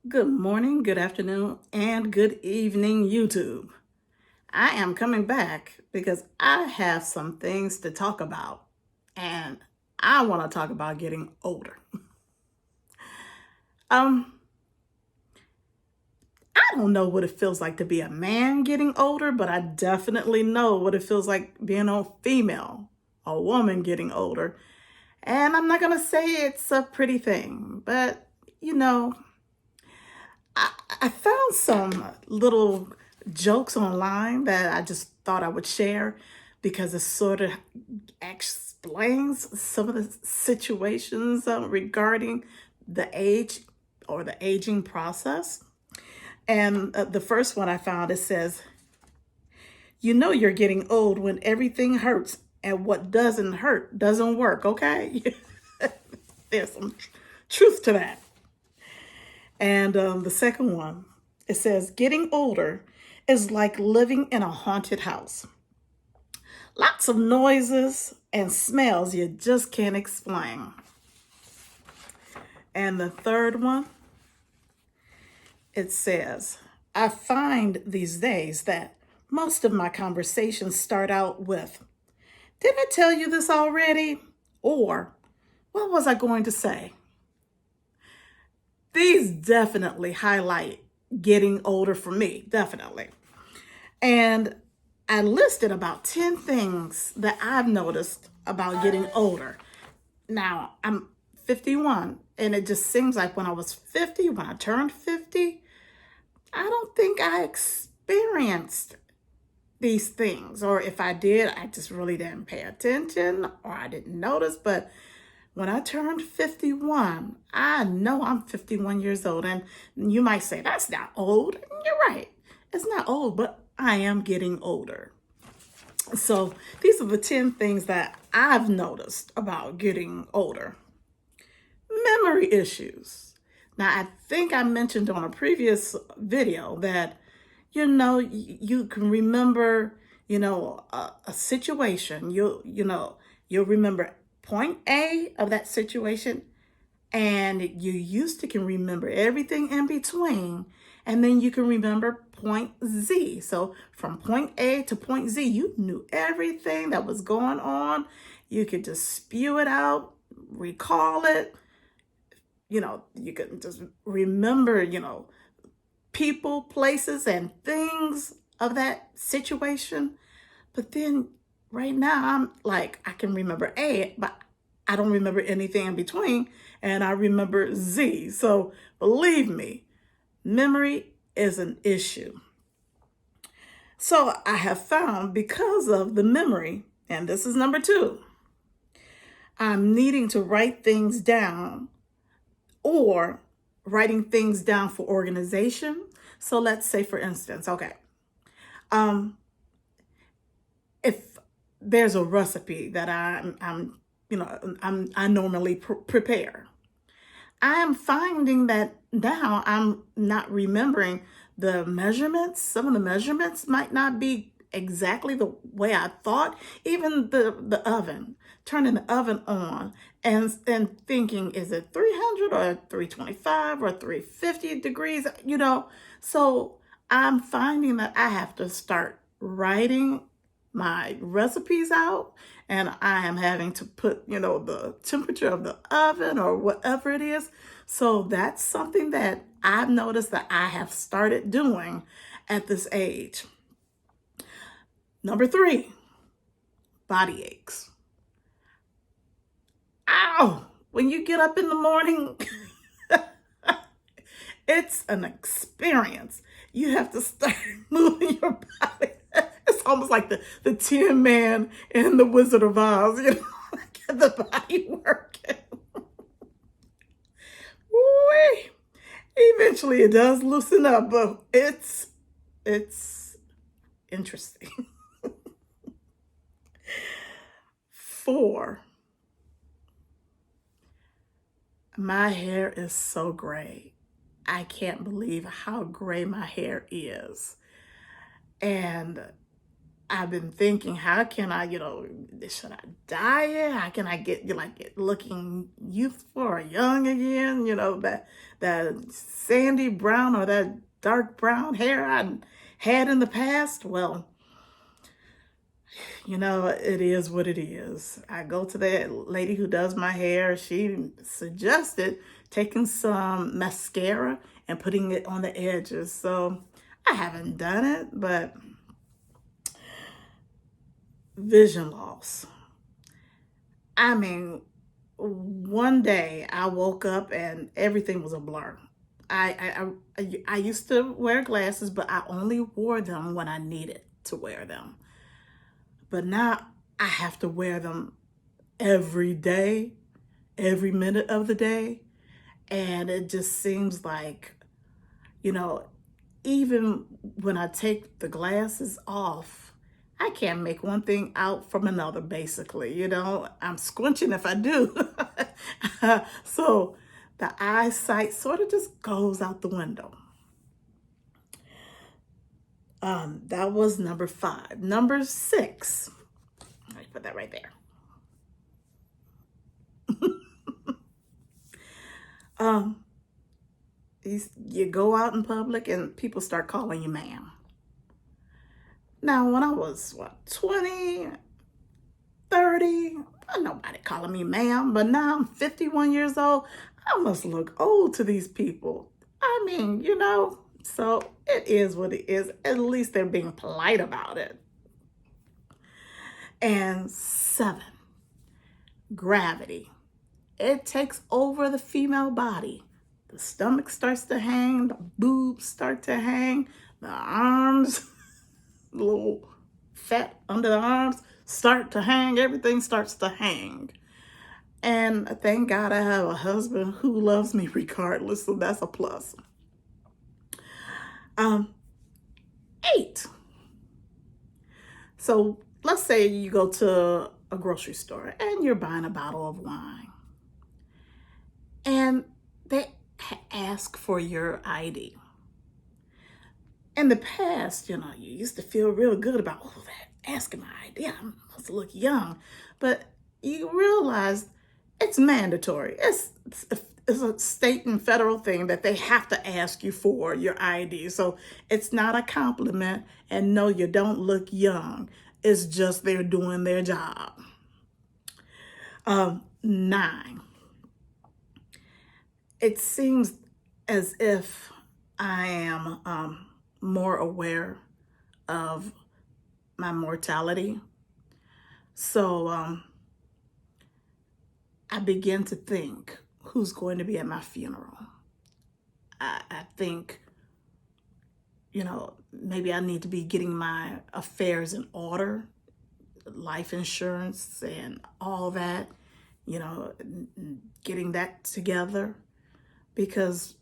Good morning, good afternoon, and good evening, YouTube. I am coming back because I have some things to talk about, and I want to talk about getting older. Um, I don't know what it feels like to be a man getting older, but I definitely know what it feels like being a female, a woman getting older. And I'm not going to say it's a pretty thing, but you know, I found some little jokes online that I just thought I would share because it sort of explains some of the situations regarding the age or the aging process. And the first one I found, it says, you know you're getting old when everything hurts and what doesn't hurt doesn't work, okay? There's some truth to that. And the second one, it says, getting older is like living in a haunted house. Lots of noises and smells you just can't explain. And the third one, it says, I find these days that most of my conversations start out with, did I tell you this already? Or, what was I going to say? These definitely highlight getting older for me, definitely. And I listed about 10 things that I've noticed about getting older. Now, I'm 51, and it just seems like when I was 50, when I turned 50, I don't think I experienced these things. Or if I did, I just really didn't pay attention or I didn't notice. But when I turned 51, I know I'm 51 years old. And you might say, that's not old. You're right. It's not old, but I am getting older. So these are the 10 things that I've noticed about getting older. Memory issues. Now, I think I mentioned on a previous video that, you can remember, a situation. You'll remember point A of that situation, and you used to can remember everything in between, and then you can remember point Z. So from point A to point Z, you knew everything that was going on. You could just spew it out, recall it. You can just remember, people, places, and things of that situation. But then right now, I'm like, I can remember A, but I don't remember anything in between, and I remember Z. So believe me, memory is an issue. So I have found, because of the memory, and this is number two, I'm needing to write things down or writing things down for organization. So let's say, for instance, okay, um, if there's a recipe that I normally prepare, I am finding that now I'm not remembering the measurements. Some of the measurements might not be exactly the way I thought. Even the oven, turning the oven on and thinking, is it 300 or 325 or 350 degrees? So I'm finding that I have to start writing my recipes out, and I am having to put, the temperature of the oven or whatever it is. So that's something that I've noticed that I have started doing at this age. Number three, body aches. Ow! When you get up in the morning, it's an experience. You have to start moving your body. It's almost like the Tin Man in the Wizard of Oz, get the body working. Woo! Eventually it does loosen up, but it's interesting. Four, my hair is so gray. I can't believe how gray my hair is. And I've been thinking, how can I, should I diet? How can I get looking youthful or young again? That sandy brown or that dark brown hair I had in the past. Well, it is what it is. I go to that lady who does my hair. She suggested taking some mascara and putting it on the edges. So I haven't done it, but vision loss. I mean, one day I woke up and everything was a blur. I used to wear glasses, but I only wore them when I needed to wear them. But now I have to wear them every day, every minute of the day. And it just seems like, you know, even when I take the glasses off, I can't make one thing out from another, basically. I'm squinching if I do. So the eyesight sort of just goes out the window. That was number 5. Number 6, let me put that right there. Um, you go out in public and people start calling you ma'am. Now, when I was, 20, 30, nobody calling me ma'am, but now I'm 51 years old. I must look old to these people. I mean, so it is what it is. At least they're being polite about it. And 7, gravity. It takes over the female body. The stomach starts to hang, the boobs start to hang, the arms, little fat under the arms start to hang, everything starts to hang. And thank God I have a husband who loves me regardless, so that's a plus. 8. So let's say you go to a grocery store and you're buying a bottle of wine. And they ask for your ID. In the past, you used to feel real good about, that asking my ID. I must look young. But you realize it's mandatory. It's a state and federal thing that they have to ask you for your ID. So it's not a compliment. And no, you don't look young. It's just they're doing their job. 9. It seems as if I am more aware of my mortality. So I begin to think, who's going to be at my funeral? I think, maybe I need to be getting my affairs in order, life insurance and all that, getting that together, because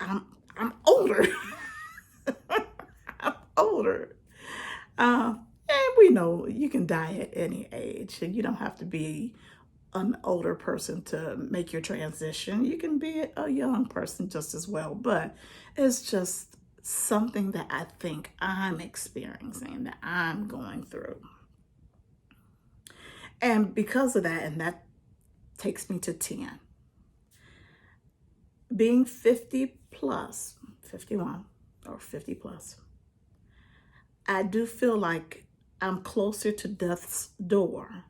I'm older. I'm older. And we know you can die at any age, and you don't have to be an older person to make your transition. You can be a young person just as well, but it's just something that I think I'm experiencing, that I'm going through. And because of that, and that takes me to 10. Being 50 plus, 51 or 50 plus, I do feel like I'm closer to death's door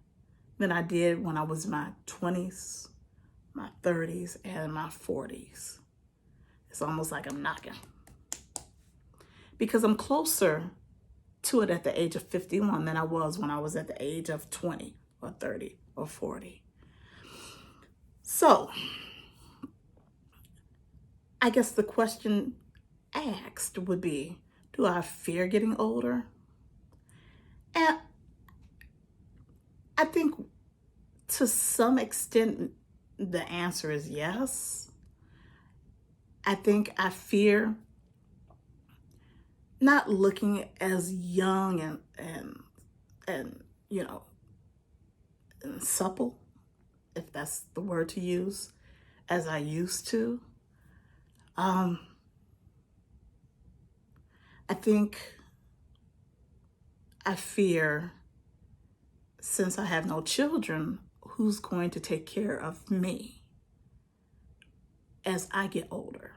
than I did when I was in my 20s, my 30s, and my 40s. It's almost like I'm knocking. Because I'm closer to it at the age of 51 than I was when I was at the age of 20 or 30 or 40. So, I guess the question asked would be, do I fear getting older? And I think to some extent, the answer is yes. I think I fear not looking as young and and supple, if that's the word to use, as I used to. I think I fear, since I have no children, who's going to take care of me as I get older?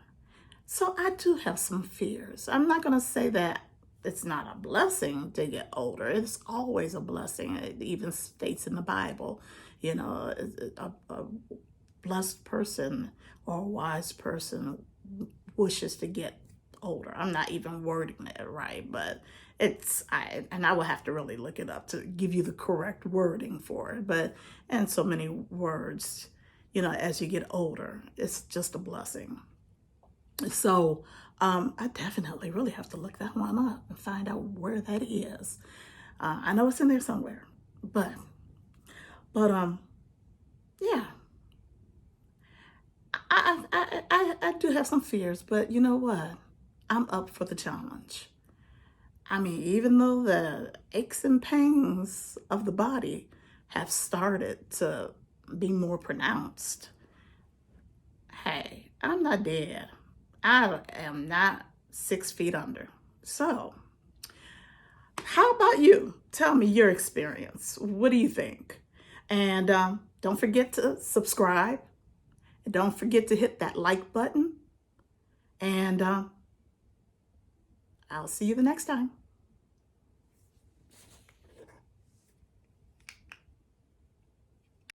So I do have some fears. I'm not going to say that it's not a blessing to get older. It's always a blessing. It even states in the Bible, you know, a blessed person or a wise person wishes to get older. I'm not even wording it right, but I will have to really look it up to give you the correct wording for it. But and so many words, you know, as you get older, it's just a blessing. So I definitely really have to look that one up and find out where that is. I know it's in there somewhere, but yeah, I do have some fears, but you know what? I'm up for the challenge. I mean, even though the aches and pains of the body have started to be more pronounced, hey, I'm not dead. I am not 6 feet under. So, how about you? Tell me your experience. What do you think? And don't forget to subscribe. Don't forget to hit that like button. And I'll see you the next time.